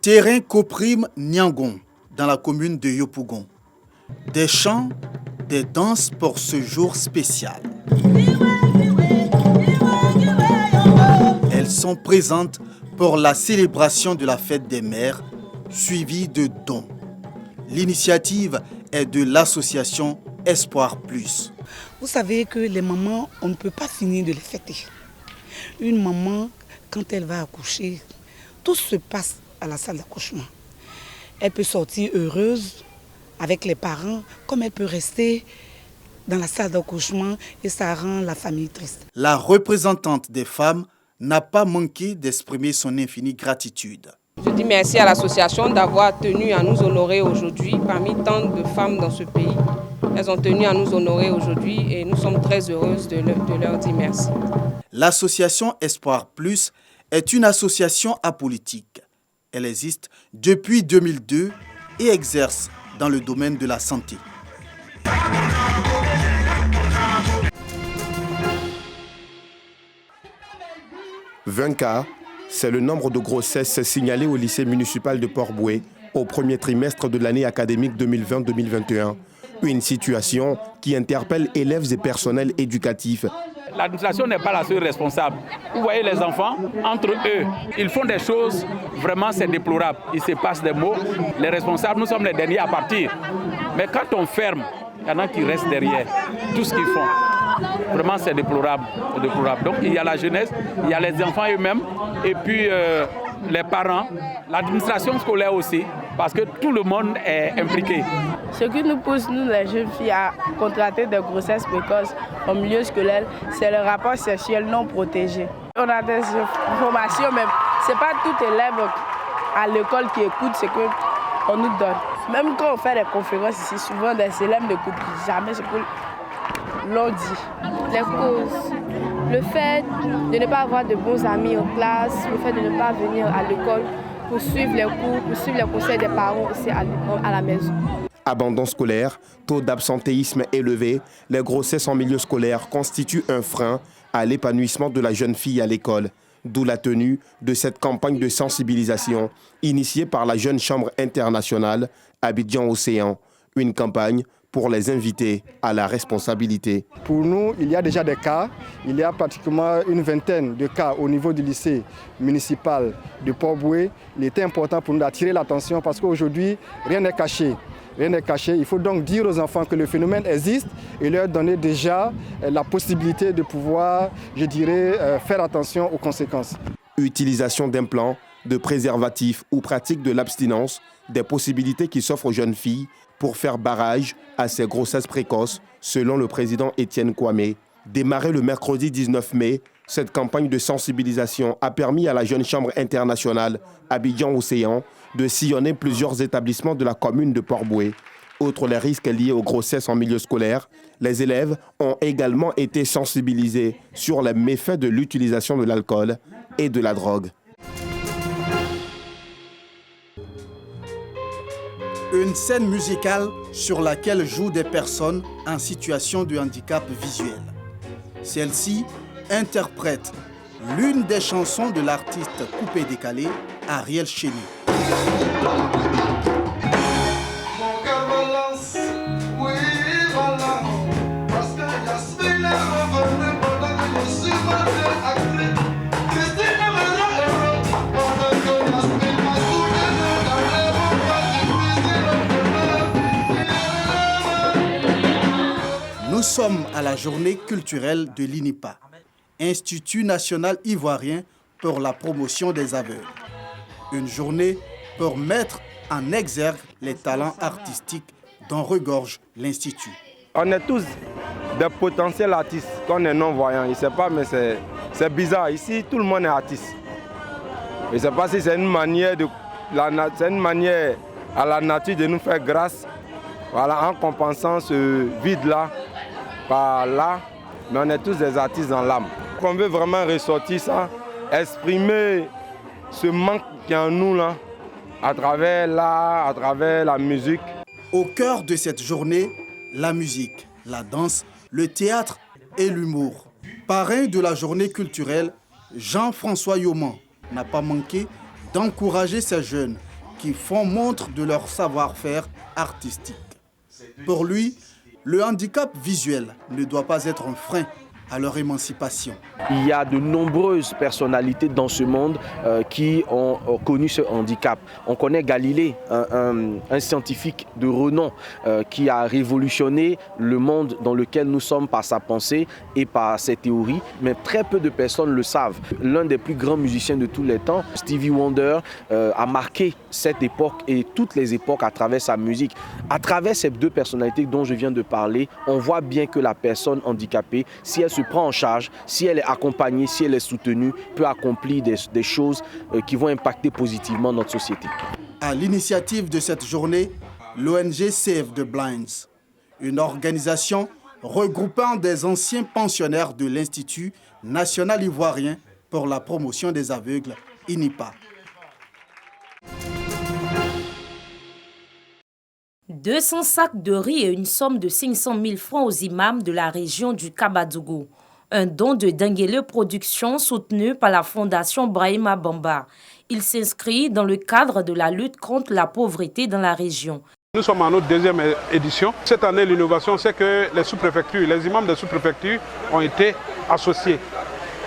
Terrain Koprime Nyangon, dans la commune de Yopougon. Des chants, des danses pour ce jour spécial. Elles sont présentes pour la célébration de la fête des mères, suivie de dons. L'initiative est de l'association Espoir Plus. Vous savez que les mamans, on ne peut pas finir de les fêter. Une maman, quand elle va accoucher, tout se passe à la salle d'accouchement. Elle peut sortir heureuse avec les parents, comme elle peut rester dans la salle d'accouchement et ça rend la famille triste. La représentante des femmes n'a pas manqué d'exprimer son infinie gratitude. Je dis merci à l'association d'avoir tenu à nous honorer aujourd'hui parmi tant de femmes dans ce pays. Elles ont tenu à nous honorer aujourd'hui et nous sommes très heureuses de leur dire merci. L'association Espoir Plus est une association apolitique. Elle existe depuis 2002 et exerce dans le domaine de la santé. « 20 cas, c'est le nombre de grossesses signalées au lycée municipal de Port-Bouët au premier trimestre de l'année académique 2020-2021. Une situation qui interpelle élèves et personnels éducatifs. L'administration n'est pas la seule responsable. Vous voyez les enfants, entre eux, ils font des choses, vraiment c'est déplorable. Il se passe des mots. Les responsables, nous sommes les derniers à partir. Mais quand on ferme, il y en a qui restent derrière. Tout ce qu'ils font, vraiment c'est déplorable. Donc il y a la jeunesse, il y a les enfants eux-mêmes, et puis les parents, l'administration scolaire aussi, parce que tout le monde est impliqué. Ce qui nous pousse, nous les jeunes filles, à contracter des grossesses précoces au milieu scolaire, c'est le rapport sexuel non protégé. On a des informations, mais ce n'est pas tout élève à l'école qui écoute ce qu'on nous donne. Même quand on fait des conférences ici, souvent des élèves n'écoutent jamais ce que l'on dit. Les causes, le fait de ne pas avoir de bons amis en classe, le fait de ne pas venir à l'école pour suivre les cours, pour suivre les conseils des parents aussi à la maison. Abandon scolaire, taux d'absentéisme élevé, les grossesses en milieu scolaire constituent un frein à l'épanouissement de la jeune fille à l'école. D'où la tenue de cette campagne de sensibilisation initiée par la Jeune Chambre internationale Abidjan Océan. Une campagne pour les inviter à la responsabilité. Pour nous, il y a déjà des cas. Il y a pratiquement une vingtaine de cas au niveau du lycée municipal de Port-Bouët. Il était important pour nous d'attirer l'attention parce qu'aujourd'hui, rien n'est caché. Rien n'est caché. Il faut donc dire aux enfants que le phénomène existe et leur donner déjà la possibilité de pouvoir, je dirais, faire attention aux conséquences. Utilisation d'implants, de préservatifs ou pratique de l'abstinence, des possibilités qui s'offrent aux jeunes filles pour faire barrage à ces grossesses précoces, selon le président Étienne Kwame. Démarrée le mercredi 19 mai, cette campagne de sensibilisation a permis à la Jeune Chambre internationale Abidjan Océan de sillonner plusieurs établissements de la commune de Port-Bouët. Outre les risques liés aux grossesses en milieu scolaire, les élèves ont également été sensibilisés sur les méfaits de l'utilisation de l'alcool et de la drogue. Une scène musicale sur laquelle jouent des personnes en situation de handicap visuel. Celle-ci interprète l'une des chansons de l'artiste coupé décalé Ariel Chény. Nous sommes à la journée culturelle de l'INIPA, Institut national ivoirien pour la promotion des aveugles. Une journée pour mettre en exergue les talents artistiques dont regorge l'Institut. On est tous des potentiels artistes, qu'on est non-voyants. Je ne sais pas, mais c'est bizarre. Ici, tout le monde est artiste. Je ne sais pas si c'est une manière à la nature de nous faire grâce, voilà, en compensant ce vide-là par là. Mais on est tous des artistes dans l'âme. On veut vraiment ressortir ça, exprimer ce manque qui est en nous là, à travers l'art, à travers la musique. Au cœur de cette journée, la musique, la danse, le théâtre et l'humour. Parrain de la journée culturelle, Jean-François Yoman n'a pas manqué d'encourager ces jeunes qui font montre de leur savoir-faire artistique. Pour lui, le handicap visuel ne doit pas être un frein à leur émancipation. Il y a de nombreuses personnalités dans ce monde qui ont connu ce handicap. On connaît Galilée, un scientifique de renom qui a révolutionné le monde dans lequel nous sommes par sa pensée et par ses théories, mais très peu de personnes le savent. L'un des plus grands musiciens de tous les temps, Stevie Wonder, a marqué cette époque et toutes les époques à travers sa musique. À travers ces deux personnalités dont je viens de parler, on voit bien que la personne handicapée, si elle se prend en charge, si elle est accompagnée, si elle est soutenue, peut accomplir des choses qui vont impacter positivement notre société. À l'initiative de cette journée, l'ONG Save the Blinds, une organisation regroupant des anciens pensionnaires de l'Institut national ivoirien pour la promotion des aveugles, INIPA. 200 sacs de riz et une somme de 500 000 francs aux imams de la région du Kabadougou. Un don de Denguele Productions soutenu par la Fondation Brahima Bamba. Il s'inscrit dans le cadre de la lutte contre la pauvreté dans la région. Nous sommes en notre deuxième édition. Cette année, l'innovation, c'est que les sous-préfectures, les imams des sous-préfectures ont été associés.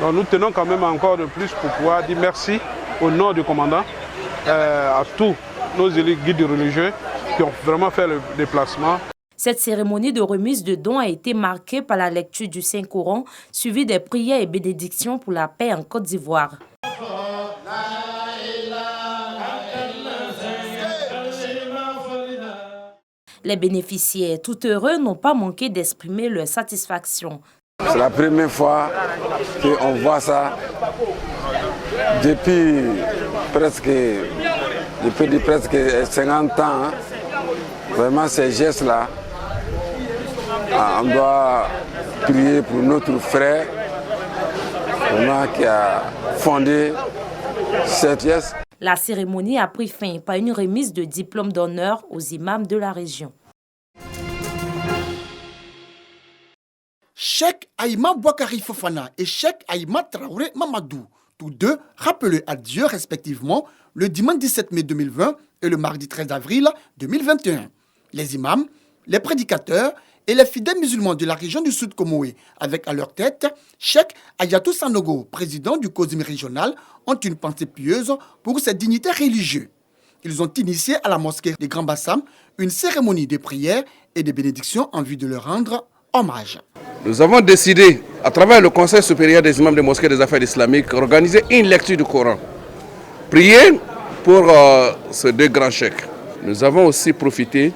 Donc nous tenons quand même encore de plus pour pouvoir dire merci au nom du commandant, à tous nos guides religieux qui ont vraiment fait le déplacement. Cette cérémonie de remise de dons a été marquée par la lecture du Saint-Coran, suivie des prières et bénédictions pour la paix en Côte d'Ivoire. Les bénéficiaires, tout heureux, n'ont pas manqué d'exprimer leur satisfaction. C'est la première fois qu'on voit ça depuis presque 50 ans. Hein. Vraiment, ces gestes-là, on doit prier pour notre frère vraiment, qui a fondé cette geste. La cérémonie a pris fin par une remise de diplôme d'honneur aux imams de la région. Cheikh Aïma Bouakari Fofana et Cheikh Aïma Traoré Mamadou, tous deux rappelés à Dieu respectivement le dimanche 17 mai 2020 et le mardi 13 avril 2021. Les imams, les prédicateurs et les fidèles musulmans de la région du Sud Comoé, avec à leur tête Cheikh Ayatou Sanogo, président du COSIM régional, ont une pensée pieuse pour ces dignitaires religieux. Ils ont initié à la mosquée des Grands Bassam une cérémonie de prière et de bénédiction en vue de leur rendre hommage. Nous avons décidé, à travers le Conseil supérieur des imams des mosquées des affaires islamiques, d'organiser une lecture du Coran. Prier pour ces deux grands cheikhs. Nous avons aussi profité,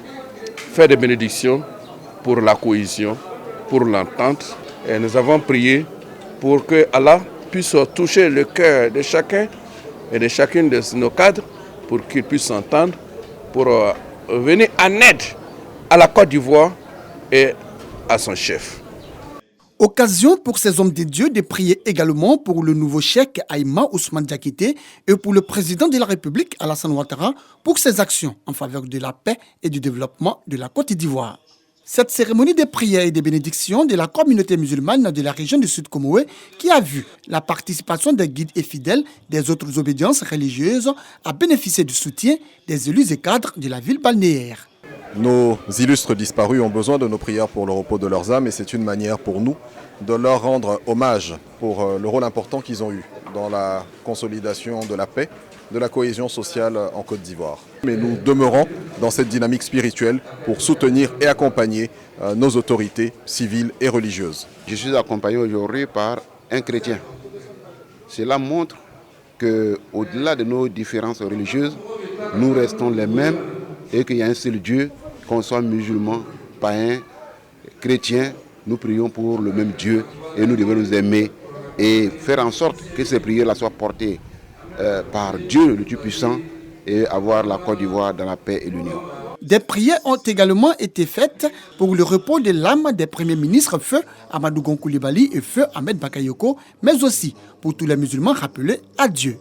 faire des bénédictions pour la cohésion, pour l'entente. Et nous avons prié pour que Allah puisse toucher le cœur de chacun et de chacune de nos cadres pour qu'ils puissent s'entendre, pour venir en aide à la Côte d'Ivoire et à son chef. Occasion pour ces hommes de Dieu de prier également pour le nouveau cheikh Aïma Ousmane Diakité et pour le président de la République Alassane Ouattara pour ses actions en faveur de la paix et du développement de la Côte d'Ivoire. Cette cérémonie de prière et de bénédiction de la communauté musulmane de la région du Sud Comoé qui a vu la participation des guides et fidèles des autres obédiences religieuses a bénéficié du soutien des élus et cadres de la ville balnéaire. Nos illustres disparus ont besoin de nos prières pour le repos de leurs âmes et c'est une manière pour nous de leur rendre hommage pour le rôle important qu'ils ont eu dans la consolidation de la paix, de la cohésion sociale en Côte d'Ivoire. Mais nous demeurons dans cette dynamique spirituelle pour soutenir et accompagner nos autorités civiles et religieuses. Je suis accompagné aujourd'hui par un chrétien. Cela montre qu'au-delà de nos différences religieuses, nous restons les mêmes et qu'il y a un seul Dieu, qu'on soit musulman, païen, chrétien, nous prions pour le même Dieu et nous devons nous aimer et faire en sorte que ces prières-là soient portées par Dieu le Tout-Puissant et avoir la Côte d'Ivoire dans la paix et l'union. Des prières ont également été faites pour le repos de l'âme des premiers ministres Feu Amadou Gon Coulibaly et Feu Ahmed Bakayoko, mais aussi pour tous les musulmans rappelés à Dieu.